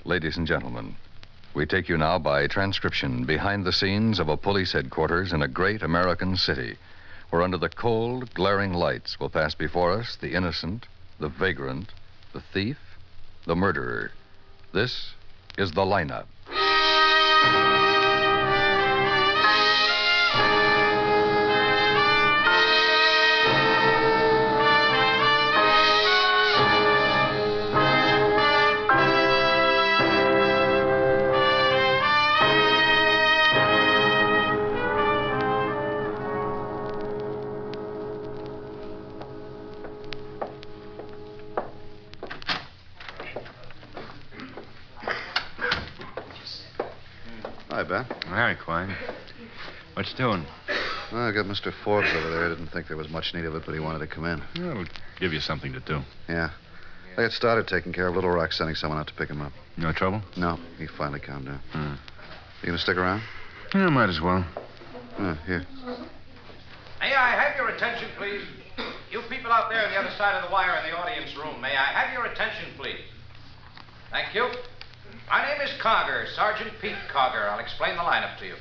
Ladies and gentlemen, we take you now by transcription behind the scenes of a police headquarters in a great American city, where under the cold, glaring lights will pass before us the innocent, the vagrant, the thief, the murderer. This is the lineup. Hi, Ben. Hi, Quine. What you doing? Well, I got Mr. Forbes over there. Didn't think there was much need of it, but he wanted to come in. Well, we'll give you something to do. Yeah. I got started taking care of Little Rock, sending someone out to pick him up. No trouble? No, he finally calmed down. Hmm. You gonna stick around? Yeah, might as well. Here. May I have your attention, please? You people out there on the other side of the wire in the audience room, may I have your attention, please? Thank you. My name is Cogger, Sergeant Pete Cogger. I'll explain the lineup to you.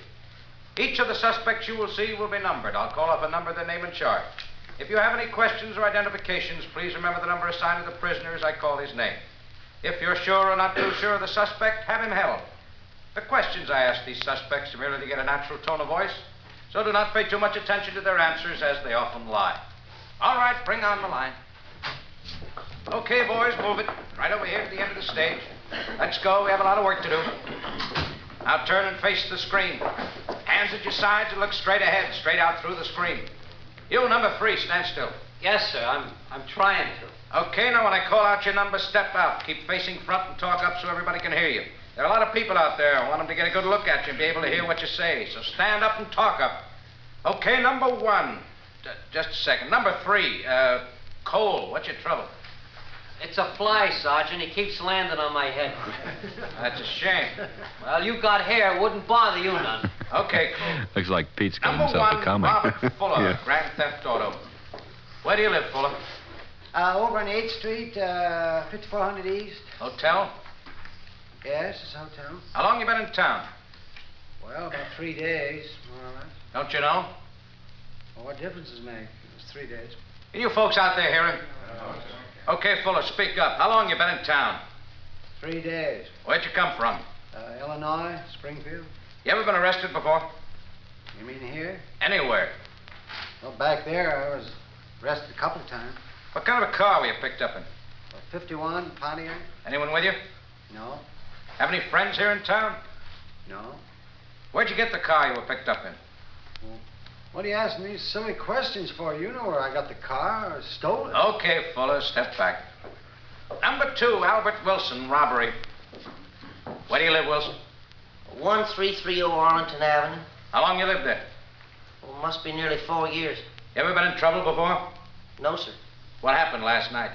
Each of the suspects you will see will be numbered. I'll call off a number, their name, and charge. If you have any questions or identifications, please remember the number assigned to the prisoner as I call his name. If you're sure or not too sure of the suspect, have him held. The questions I ask these suspects are merely to get a natural tone of voice, so do not pay too much attention to their answers, as they often lie. All right, bring on the line. Okay, boys, move it. Right over here at the end of the stage. Let's go. We have a lot of work to do. Now turn and face the screen. Hands at your sides and look straight ahead, straight out through the screen. You, number 3, stand still. Yes, sir. I'm trying to. Okay, now when I call out your number, step out. Keep facing front and talk up so everybody can hear you. There are a lot of people out there. I want them to get a good look at you and be able to hear what you say. So stand up and talk up. Okay, number 1. Just a second. Number 3, Cole, what's your trouble? It's a fly, Sergeant. He keeps landing on my head. That's a shame. Well, you got hair. Wouldn't bother you none. Okay, Cole. Looks like Pete's got Number himself 1, a comic. Robert Fuller, Yeah. Grand Theft Auto. Where do you live, Fuller? Over on 8th Street, 5400 East. Hotel? Yes, it's a hotel. How long you been in town? Well, about 3 days, more or less. Don't you know? Well, what difference does it make? It's 3 days. Can you folks out there hear him? Okay, Fuller, speak up. How long you been in town? 3 days. Where'd you come from? Illinois, Springfield. You ever been arrested before? You mean here? Anywhere. Well, back there, I was arrested a couple of times. What kind of a car were you picked up in? 51, Pontiac. Anyone with you? No. Have any friends here in town? No. Where'd you get the car you were picked up in? Well, what are you asking these silly questions for? You know where I got the car or stole it. Okay, Fuller, step back. Number 2, Albert Wilson, robbery. Where do you live, Wilson? 1330 Arlington Avenue. How long you lived there? Well, must be nearly 4 years. You ever been in trouble before? No, sir. What happened last night?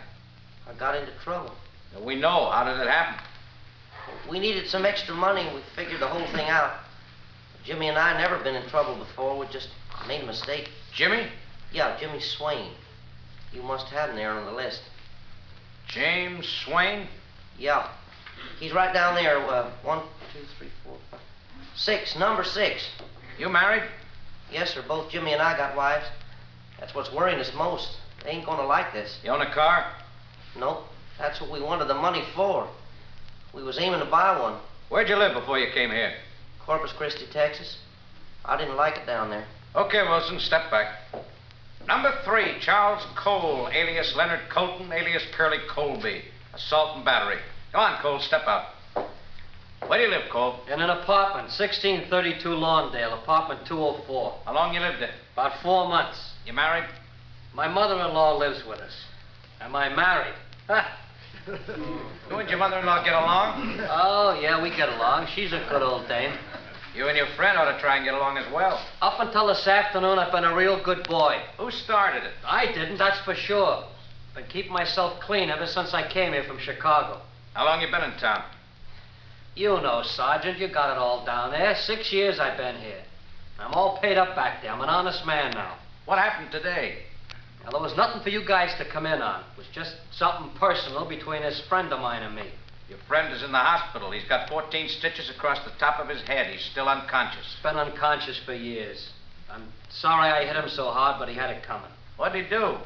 I got into trouble. We know. How did it happen? We needed some extra money, and we figured the whole thing out. Jimmy and I never been in trouble before. We just made a mistake. Jimmy? Yeah, Jimmy Swain. You must have him there on the list. James Swain? Yeah. He's right down there. 1, 2, 3, 4, 5, 6. Number 6. You married? Yes, sir. Both Jimmy and I got wives. That's what's worrying us most. They ain't gonna like this. You own a car? Nope. That's what we wanted the money for. We was aiming to buy one. Where'd you live before you came here? Corpus Christi, Texas. I didn't like it down there. Okay, Wilson, step back. Number 3, Charles Cole, alias Leonard Colton, alias Curly Colby. Assault and battery. Come on, Cole, step out. Where do you live, Cole? In an apartment, 1632 Lawndale, apartment 204. How long you lived there? About 4 months. You married? My mother-in-law lives with us. Am I married? You and your mother-in-law get along? Oh, yeah, we get along. She's a good old dame. You and your friend ought to try and get along as well. Up until this afternoon, I've been a real good boy. Who started it? I didn't, that's for sure. Been keeping myself clean ever since I came here from Chicago. How long you been in town? You know, Sergeant, you got it all down there. 6 years I've been here. I'm all paid up back there. I'm an honest man now. What happened today? Now, there was nothing for you guys to come in on. It was just something personal between this friend of mine and me. Your friend is in the hospital. He's got 14 stitches across the top of his head. He's still unconscious. Been unconscious for years. I'm sorry I hit him so hard, but he had it coming. What'd he do?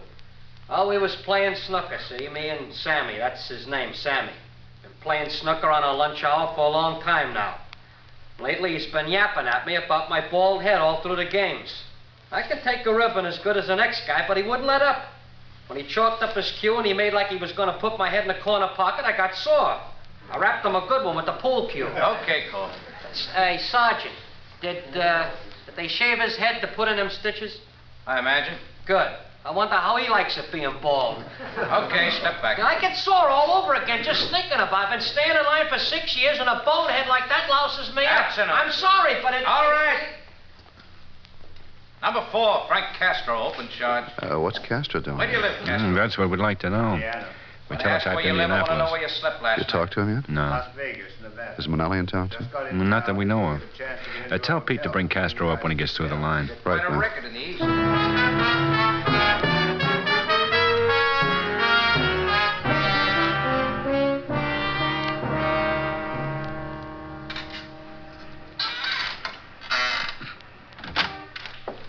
Oh, we was playing snooker, see? Me and Sammy. That's his name, Sammy. Been playing snooker on our lunch hour for a long time now. Lately, he's been yapping at me about my bald head all through the games. I could take a ribbon as good as the next guy, but he wouldn't let up. When he chalked up his cue and he made like he was going to put my head in the corner pocket, I got sore. I wrapped him a good one with the pool cue. Okay, Cole. Hey, Sergeant, did they shave his head to put in them stitches? I imagine. Good. I wonder how he likes it being bald. Okay, step back. I get sore all over again just thinking about it. I've been staying in line for 6 years, and a bonehead like that louses me That's up. enough. I'm sorry, but it... All right. Number 4, Frank Castro, open charge. What's Castro doing? Where do you live, Castro? That's what we'd like to know. We tell us Ask out where to you live. I want to know Indianapolis. where you slept last You night. talked to him yet? No. Las Vegas, Nevada. Is Manelli in town, too? Not that we know of. Tell Pete to bring Castro up when he gets through the line. Right, Quite a man. record in the East.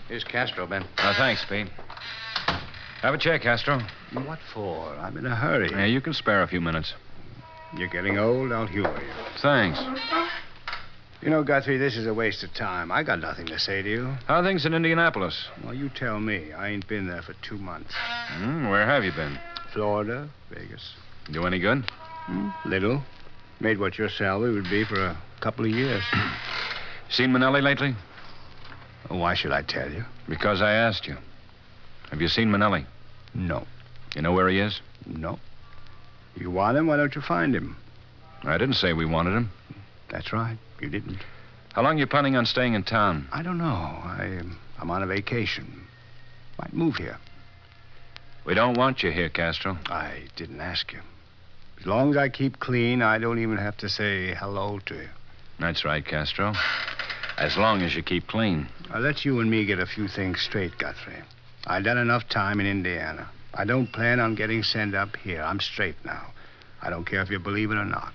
Here's Castro, Ben. Thanks, Pete. Have a chair, Castro. What for? I'm in a hurry. Yeah, you can spare a few minutes. You're getting old, I'll humor you. Thanks. You know, Guthrie, this is a waste of time. I got nothing to say to you. How are things in Indianapolis? Well, you tell me. I ain't been there for 2 months. Where have you been? Florida, Vegas. Do any good? Little. Made what your salary would be for a couple of years. Seen Manelli lately? Why should I tell you? Because I asked you. Have you seen Manelli? No. You know where he is? No. You want him? Why don't you find him? I didn't say we wanted him. That's right. You didn't. How long you planning on staying in town? I don't know. I'm on a vacation. Might move here. We don't want you here, Castro. I didn't ask you. As long as I keep clean, I don't even have to say hello to you. That's right, Castro. As long as you keep clean. Now, let you and me get a few things straight, Guthrie. I've done enough time in Indiana. I don't plan on getting sent up here. I'm straight now. I don't care if you believe it or not.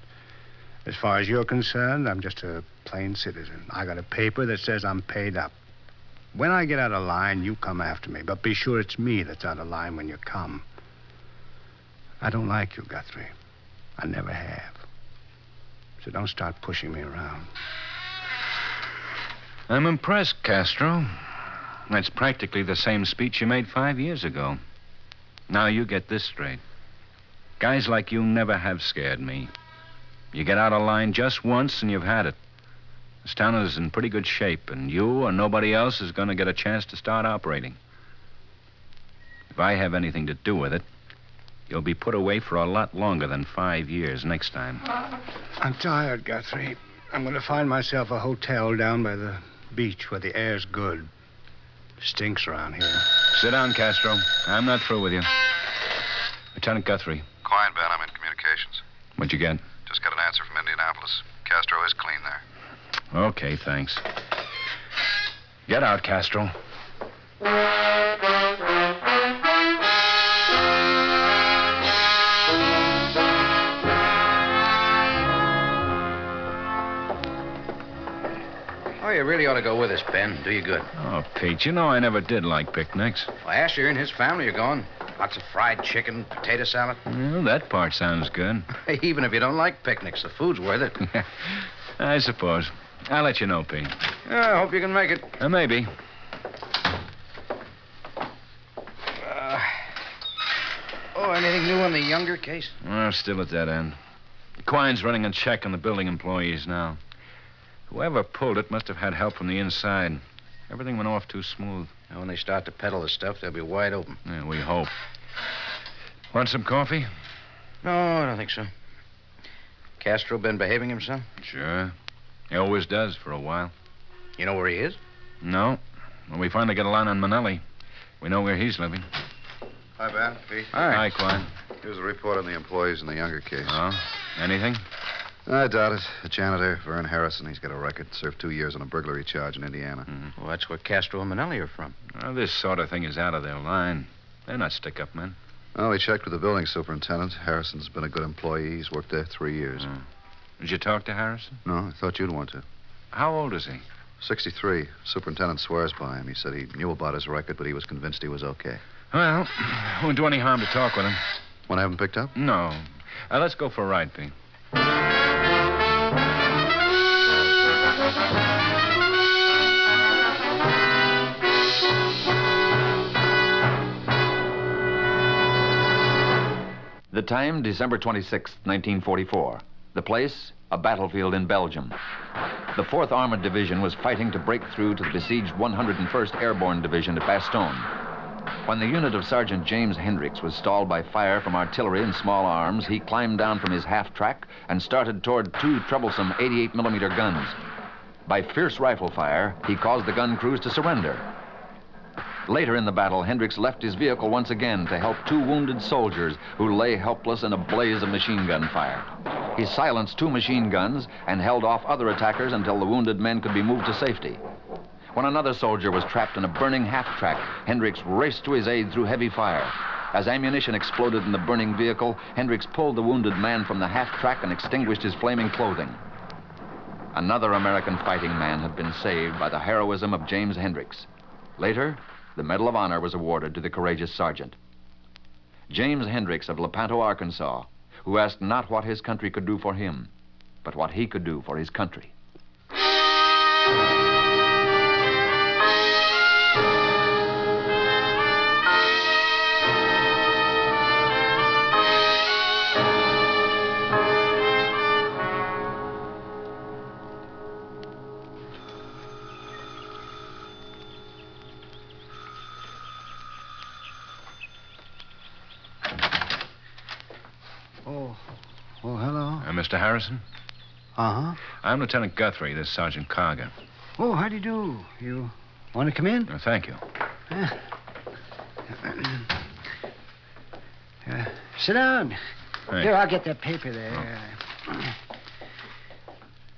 As far as you're concerned, I'm just a plain citizen. I got a paper that says I'm paid up. When I get out of line, you come after me. But be sure it's me that's out of line when you come. I don't like you, Guthrie. I never have. So don't start pushing me around. I'm impressed, Castro. That's practically the same speech you made 5 years ago. Now you get this straight. Guys like you never have scared me. You get out of line just once and you've had it. This town is in pretty good shape, and you or nobody else is going to get a chance to start operating. If I have anything to do with it, you'll be put away for a lot longer than 5 years next time. I'm tired, Guthrie. I'm going to find myself a hotel down by the beach where the air's good. Stinks around here. Sit down, Castro. I'm not through with you. Lieutenant Guthrie. Quiet, Ben. I'm in communications. What'd you get? Just got an answer from Indianapolis. Castro is clean there. Okay, thanks. Get out, Castro. Oh, you really ought to go with us, Ben. Do you good. Oh, Pete, you know I never did like picnics. Well, Asher and his family are going. Lots of fried chicken, potato salad. Well, that part sounds good. Even if you don't like picnics, the food's worth it. I suppose. I'll let you know, Pete. Yeah, I hope you can make it. Maybe. Anything new on the Younger case? Well, still at that end. Quine's running a check on the building employees now. Whoever pulled it must have had help from the inside. Everything went off too smooth. Now, when they start to peddle the stuff, they'll be wide open. Yeah, we hope. Want some coffee? No, I don't think so. Castro been behaving himself? Sure. He always does for a while. You know where he is? No. When we finally get a line on Manelli, we know where he's living. Hi, Ben. Pete. Hi, Quine. Here's a report on the employees in the Younger case. Oh? Anything? I doubt it. The janitor, Vern Harrison, he's got a record. Served 2 years on a burglary charge in Indiana. Well, that's where Castro and Manelli are from. Well, this sort of thing is out of their line. They're not stick-up men. Oh, we checked with the building superintendent. Harrison's been a good employee. He's worked there 3 years. Did you talk to Harrison? No, I thought you'd want to. How old is he? 63. Superintendent swears by him. He said he knew about his record, but he was convinced he was okay. Well, it won't do any harm to talk with him. Want to have him picked up? No. Let's go for a ride, Pete. The time, December 26, 1944. The place, a battlefield in Belgium. The 4th Armored Division was fighting to break through to the besieged 101st Airborne Division at Bastogne. When the unit of Sergeant James Hendricks was stalled by fire from artillery and small arms, he climbed down from his half-track and started toward 2 troublesome 88mm guns. By fierce rifle fire, he caused the gun crews to surrender. Later in the battle, Hendricks left his vehicle once again to help 2 wounded soldiers who lay helpless in a blaze of machine gun fire. He silenced 2 machine guns and held off other attackers until the wounded men could be moved to safety. When another soldier was trapped in a burning half-track, Hendricks raced to his aid through heavy fire. As ammunition exploded in the burning vehicle, Hendricks pulled the wounded man from the half-track and extinguished his flaming clothing. Another American fighting man had been saved by the heroism of James Hendricks. Later, the Medal of Honor was awarded to the courageous sergeant. James Hendricks of Lepanto, Arkansas, who asked not what his country could do for him, but what he could do for his country. Oh, hello. Mr. Harrison? Uh-huh. I'm Lieutenant Guthrie. This is Sergeant Carger. Oh, how do you do? You want to come in? Thank you. Sit down. Thanks. Here, I'll get that paper there.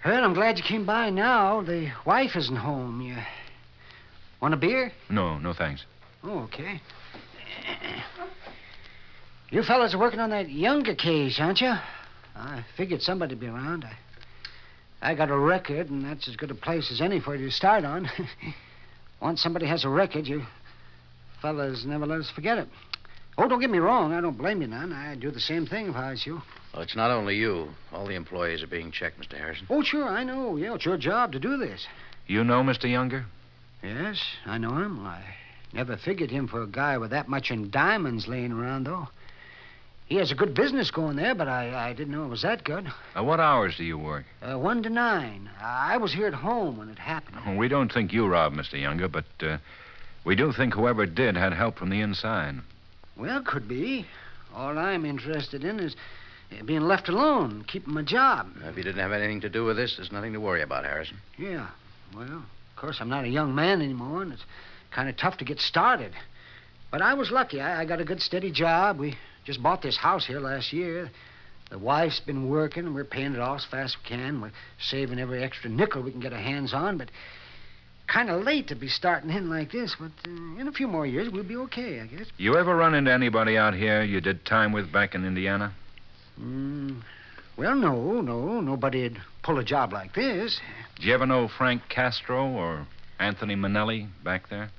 Well, I'm glad you came by now. The wife isn't home. You want a beer? No, thanks. Oh, okay. You fellas are working on that Younger case, aren't you? I figured somebody'd be around. I got a record, and that's as good a place as any for you to start on. Once somebody has a record, you fellas never let us forget it. Oh, don't get me wrong. I don't blame you none. I'd do the same thing if I was you. Well, it's not only you. All the employees are being checked, Mr. Harrison. Oh, sure, I know. Yeah, it's your job to do this. You know Mr. Younger? Yes, I know him. I never figured him for a guy with that much in diamonds laying around, though. He has a good business going there, but I didn't know it was that good. What hours do you work? 1 to 9. I was here at home when it happened. Well, we don't think you robbed Mr. Younger, but we do think whoever did had help from the inside. Well, could be. All I'm interested in is being left alone, keeping my job. If you didn't have anything to do with this, there's nothing to worry about, Harrison. Yeah. Well, of course, I'm not a young man anymore, and it's kind of tough to get started. But I was lucky. I got a good, steady job. We just bought this house here last year. The wife's been working, and we're paying it off as fast as we can. We're saving every extra nickel we can get our hands on, but kind of late to be starting in like this. But in a few more years, we'll be okay, I guess. You ever run into anybody out here you did time with back in Indiana? Well, no. Nobody'd pull a job like this. Did you ever know Frank Castro or Anthony Manelli back there?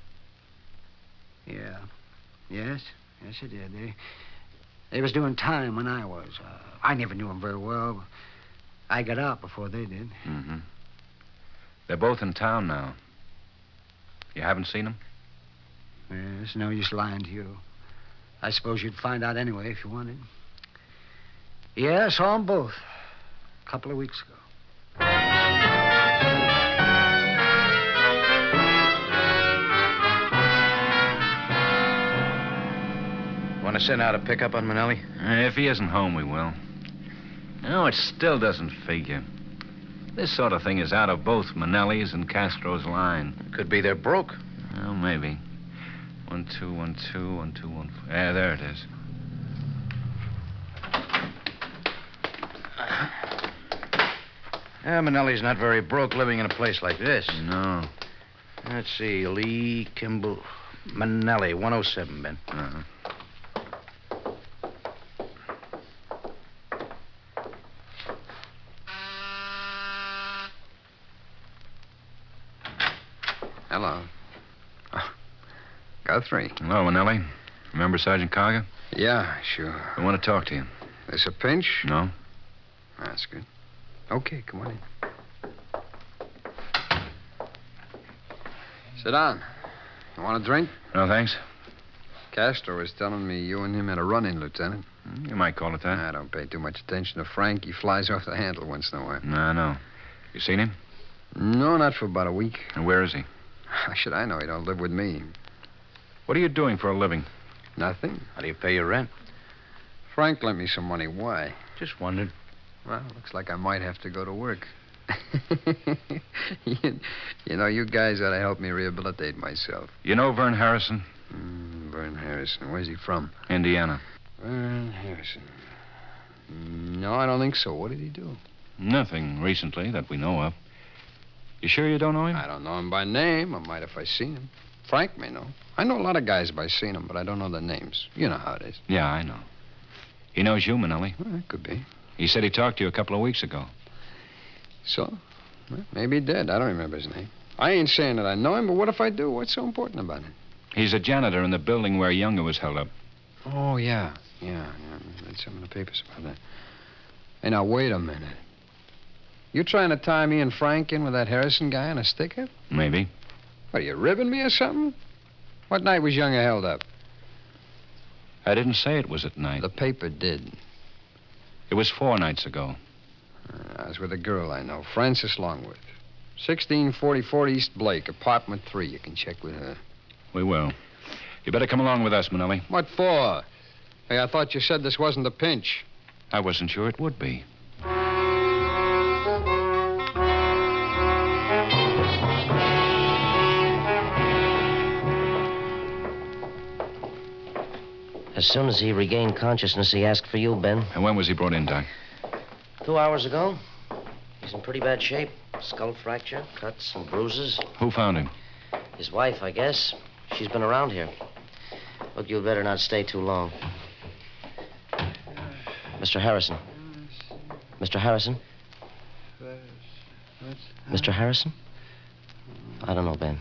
Yeah. Yes, I did. They was doing time when I was. I never knew them very well. I got out before they did. Mm-hmm. They're both in town now. You haven't seen them? Yeah, it's no use lying to you. I suppose you'd find out anyway if you wanted. Yeah, I saw them both a couple of weeks ago. Want to send out a pickup on Manelli? If he isn't home, we will. No, it still doesn't figure. This sort of thing is out of both Manelli's and Castro's line. Could be they're broke. Well, maybe. 1212, 1214. Yeah, there it is. Manelli's not very broke living in a place like this. No. Let's see. Lee Kimball. Manelli, 107, Ben. Hello. Oh, Guthrie. Hello, Manelli. Remember Sergeant Carger? Yeah, sure. I want to talk to you. This a pinch? No? That's good. Okay, come on in. Sit down. You want a drink? No, thanks. Castro was telling me you and him had a run-in, Lieutenant. You might call it that. I don't pay too much attention to Frank. He flies off the handle once in a while. No. You seen him? No, not for about a week. And where is he? How should I know? He don't live with me. What are you doing for a living? Nothing. How do you pay your rent? Frank lent me some money. Why? Just wondered. Well, looks like I might have to go to work. You know, you guys ought to help me rehabilitate myself. You know Vern Harrison? Vern Harrison. Where's he from? Indiana. Vern Harrison. No, I don't think so. What did he do? Nothing recently that we know of. You sure you don't know him? I don't know him by name. I might if I seen him. Frank may know. I know a lot of guys by seeing them, but I don't know their names. You know how it is. Yeah, I know. He knows you, Manelli. Well, it could be. He said he talked to you a couple of weeks ago. So? Well, maybe he did. I don't remember his name. I ain't saying that I know him, but what if I do? What's so important about it? He's a janitor in the building where Younger was held up. Oh, yeah. Yeah. I read some in the papers about that. Hey, now, wait a minute. You trying to tie me and Frank in with that Harrison guy on a stick-up? Maybe. What, are you ribbing me or something? What night was Younger held up? I didn't say it was at night. The paper did. It was 4 nights ago. I was with a girl I know, Frances Longworth. 1644 East Blake, apartment 3. You can check with her. We will. You better come along with us, Manelli. What for? Hey, I thought you said this wasn't a pinch. I wasn't sure it would be. As soon as he regained consciousness, he asked for you, Ben. And when was he brought in, Doc? 2 hours ago. He's in pretty bad shape. Skull fracture, cuts and bruises. Who found him? His wife, I guess. She's been around here. Look, you'd better not stay too long. Mr. Harrison. Mr. Harrison? Mr. Harrison? I don't know, Ben.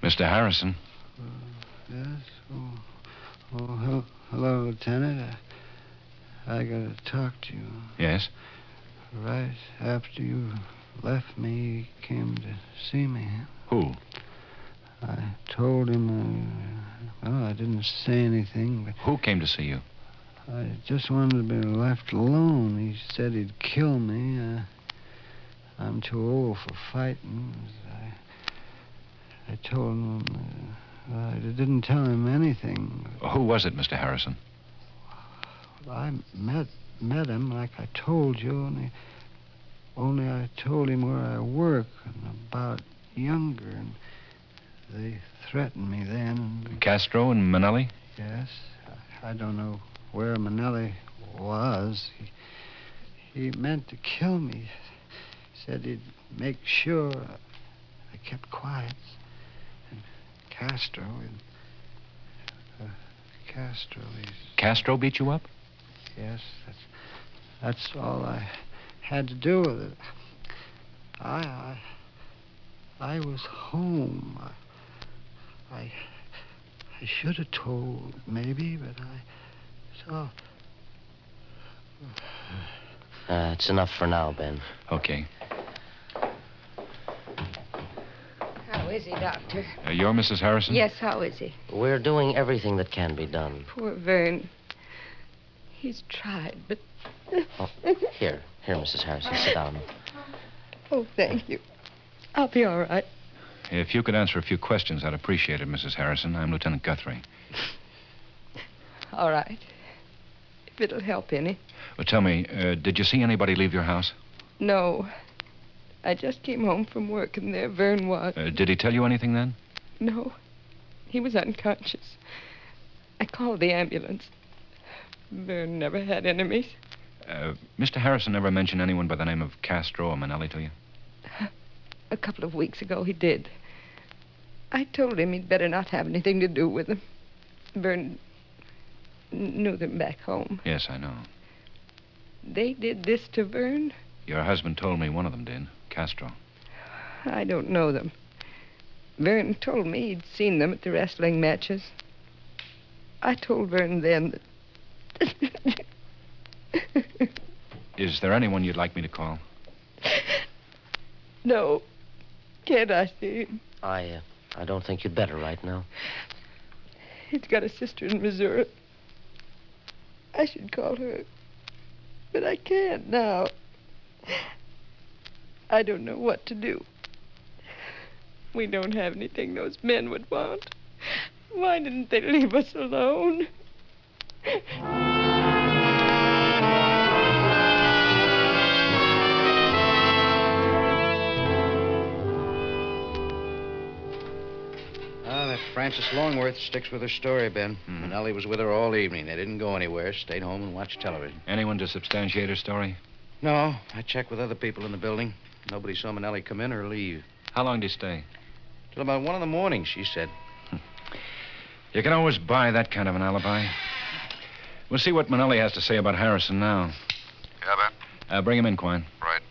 Mr. Harrison? Yes? Hello, Lieutenant. I gotta talk to you. Yes? Right after you left me, he came to see me. Who? I told him, I didn't say anything, but Who came to see you? I just wanted to be left alone. He said he'd kill me. I'm too old for fighting. I told him I didn't tell him anything. Who was it, Mr. Harrison? I met him like I told you, only I told him where I work and about Younger, and they threatened me then. Castro and Manelli? Yes. I don't know where Manelli was. He meant to kill me. Said he'd make sure I kept quiet. And Castro, Castro beat you up? Yes, that's all I had to do with it. I was home. I should have told, maybe, but I saw. It's enough for now, Ben. Okay. How is he, Doctor? You're Mrs. Harrison? Yes, how is he? We're doing everything that can be done. Poor Vern. He's tried, but... Oh, here, Mrs. Harrison, sit down. Oh, thank you. I'll be all right. If you could answer a few questions, I'd appreciate it, Mrs. Harrison. I'm Lieutenant Guthrie. All right. If it'll help any. Well, tell me, did you see anybody leave your house? No. I just came home from work, and there Vern was. Did he tell you anything then? No. He was unconscious. I called the ambulance. Vern never had enemies. Mr. Harrison never mentioned anyone by the name of Castro or Manelli to you? A couple of weeks ago, he did. I told him he'd better not have anything to do with them. Vern knew them back home. Yes, I know. They did this to Vern? Your husband told me one of them did, Castro. I don't know them. Vern told me he'd seen them at the wrestling matches. I told Vern then that... Is there anyone you'd like me to call? No. Can't I see him? I don't think you'd better right now. He's got a sister in Missouri. I should call her. But I can't now. I don't know what to do. We don't have anything those men would want. Why didn't they leave us alone? That Frances Longworth sticks with her story, Ben. Manelli was with her all evening. They didn't go anywhere, stayed home and watched television. Anyone to substantiate her story? No, I checked with other people in the building. Nobody saw Manelli come in or leave. How long did he stay? Till about 1 in the morning, she said. You can always buy that kind of an alibi. We'll see what Manelli has to say about Harrison now. Yeah, Ben? Bring him in, Quine. Right.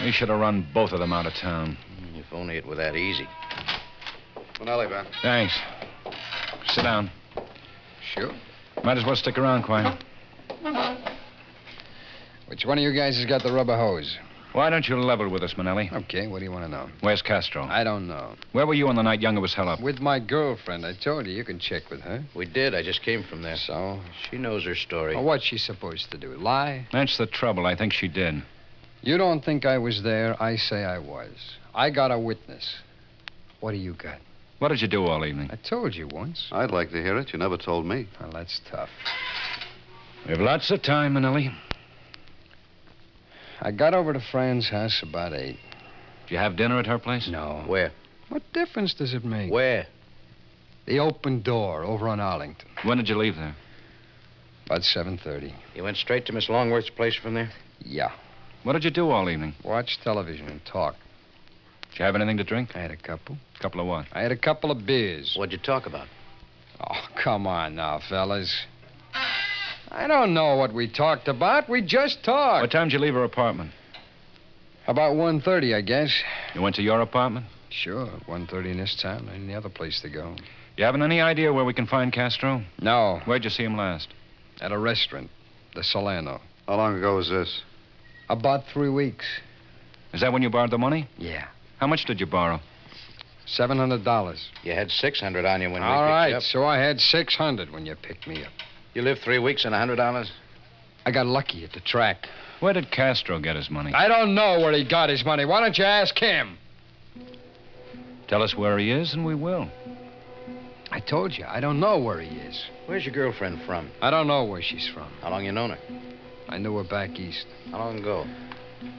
We should have run both of them out of town. If only it were that easy. Manelli, Ben. Thanks. Sit down. Sure. Might as well stick around, Quine. Which one of you guys has got the rubber hose? Why don't you level with us, Manelli? Okay, what do you want to know? Where's Castro? I don't know. Where were you on the night Younger was held up? With my girlfriend. I told you can check with her. We did. I just came from there. So? She knows her story. Well, what's she supposed to do? Lie? That's the trouble. I think she did. You don't think I was there. I say I was. I got a witness. What do you got? What did you do all evening? I told you once. I'd like to hear it. You never told me. Well, that's tough. We have lots of time, Manelli. I got over to Fran's house about 8. Did you have dinner at her place? No. Where? What difference does it make? Where? The open door over on Arlington. When did you leave there? About 7:30. You went straight to Miss Longworth's place from there? Yeah. What did you do all evening? Watch television and talk. Did you have anything to drink? I had a couple. Couple of what? I had a couple of beers. What'd you talk about? Oh, come on now, fellas. I don't know what we talked about. We just talked. What time did you leave her apartment? About 1:30, I guess. You went to your apartment? Sure, 1:30 in this town. Any other place to go. You haven't any idea where we can find Castro? No. Where'd you see him last? At a restaurant. The Solano. How long ago was this? About 3 weeks. Is that when you borrowed the money? Yeah. How much did you borrow? $700. You had 600 on you when we All picked right, you up. so I had 600 when you picked me up. You lived 3 weeks and $100? I got lucky at the track. Where did Castro get his money? I don't know where he got his money. Why don't you ask him? Tell us where he is, and we will. I told you, I don't know where he is. Where's your girlfriend from? I don't know where she's from. How long you known her? I knew her back east. How long ago?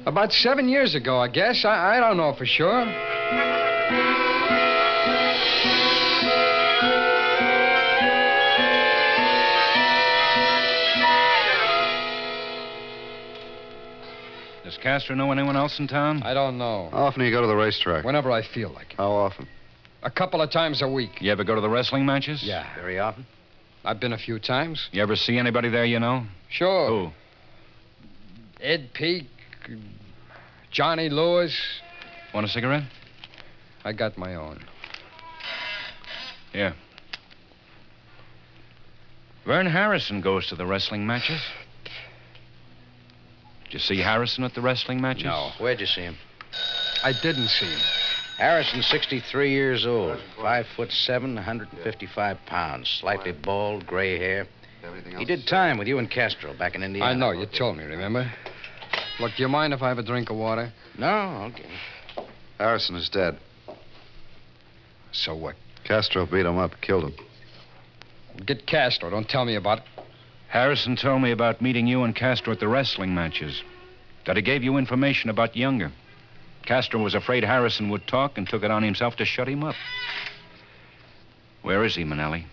About 7 years ago, I guess. I don't know for sure. Does Castro know anyone else in town? I don't know. How often do you go to the racetrack? Whenever I feel like it. How often? A couple of times a week. You ever go to the wrestling matches? Yeah. Very often? I've been a few times. You ever see anybody there you know? Sure. Who? Ed Peak, Johnny Lewis. Want a cigarette? I got my own. Here. Vern Harrison goes to the wrestling matches. Did you see Harrison at the wrestling matches? No. Where'd you see him? I didn't see him. Harrison's 63 years old, 5'7", 155 pounds, slightly bald, gray hair. He did time with you and Castro back in Indiana. I know, you told me, remember? Look, do you mind if I have a drink of water? No, okay. Harrison is dead. So what? Castro beat him up, killed him. Get Castro, don't tell me about it. Harrison told me about meeting you and Castro at the wrestling matches. That he gave you information about Younger. Castro was afraid Harrison would talk and took it on himself to shut him up. Where is he, Manelli?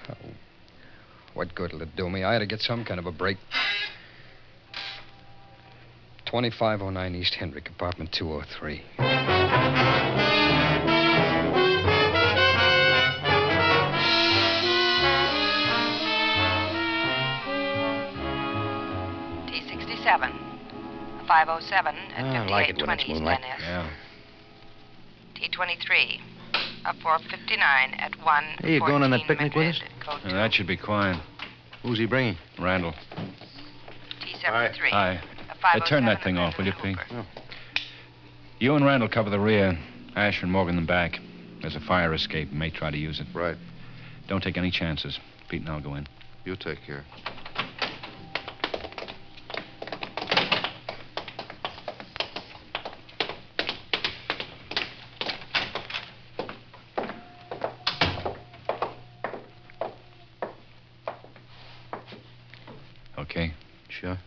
Oh, what good will it do me? I had to get some kind of a break. 2509 East Hendrick, apartment 203. T67. 507 at I like it when it's 5820 moonlight. East NS. Yeah. T23 up 459 at 1. Hey, you going on that picnic with us? Now, that should be quiet. Who's he bringing? Randall. T73. Hi. Hey, turn that thing off, will you, Pete? Oh. You and Randall cover the rear. Asher and Morgan the back. There's a fire escape. May try to use it. Right. Don't take any chances. Pete and I'll go in. You take care. Okay? Sure.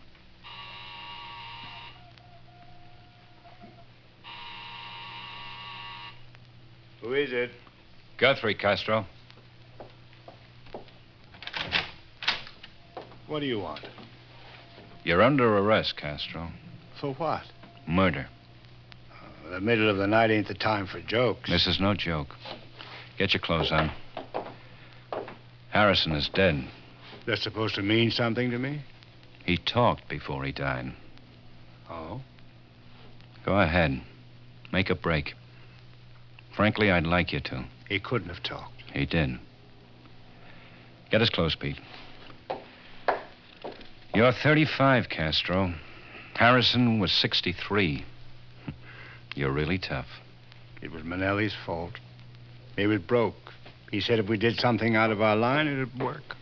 Who is it? Guthrie, Castro. What do you want? You're under arrest, Castro. For what? Murder. The middle of the night ain't the time for jokes. This is no joke. Get your clothes on. Harrison is dead. That's supposed to mean something to me? He talked before he died. Oh? Go ahead. Make a break. Frankly, I'd like you to. He couldn't have talked. He did. Get us close, Pete. You're 35, Castro. Harrison was 63. You're really tough. It was Manelli's fault. He was broke. He said if we did something out of our line, it'd work.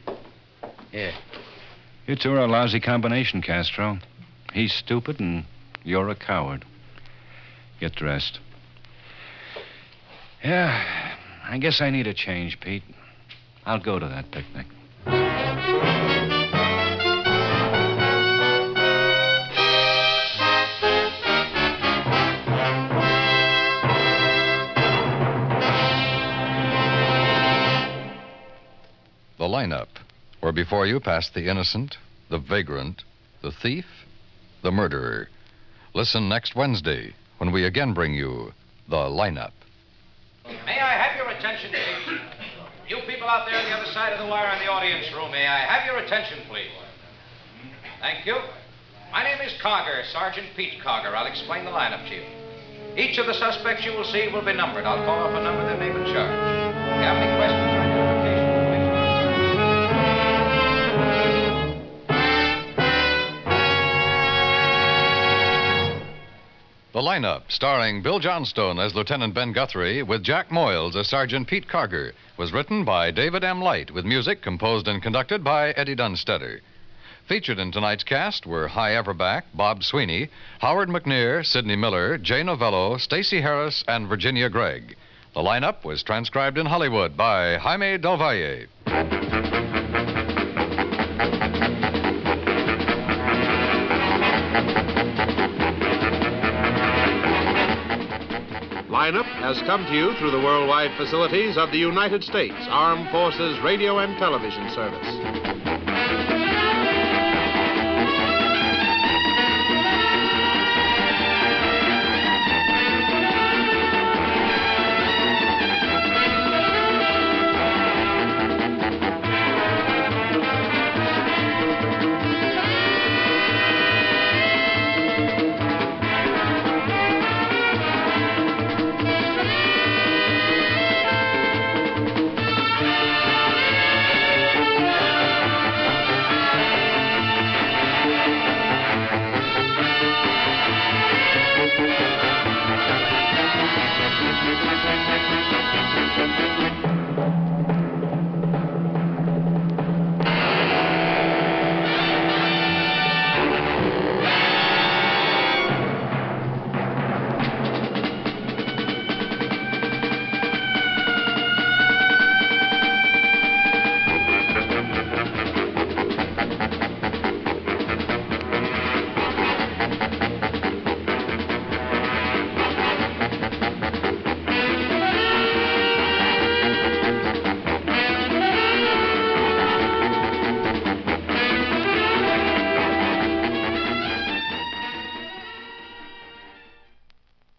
Yeah. You two are a lousy combination, Castro. He's stupid and you're a coward. Get dressed. Yeah, I guess I need a change, Pete. I'll go to that picnic. The lineup, where before you pass the innocent, the vagrant, the thief, the murderer. Listen next Wednesday when we again bring you the lineup. May I have your attention, please? You people out there on the other side of the wire in the audience room, may I have your attention, please? Thank you. My name is Cogger, Sergeant Pete Cogger. I'll explain the lineup to you. Each of the suspects you will see will be numbered. I'll call off a number, their name and charge. If you have any questions or identification, The lineup, starring Bill Johnstone as Lieutenant Ben Guthrie with Jack Moyles as Sergeant Pete Carger, was written by David M. Light with music composed and conducted by Eddie Dunstetter. Featured in tonight's cast were Hy Everback, Bob Sweeney, Howard McNear, Sidney Miller, Jay Novello, Stacey Harris, and Virginia Gregg. The lineup was transcribed in Hollywood by Jaime Del Valle. Lineup has come to you through the worldwide facilities of the United States Armed Forces Radio and Television Service.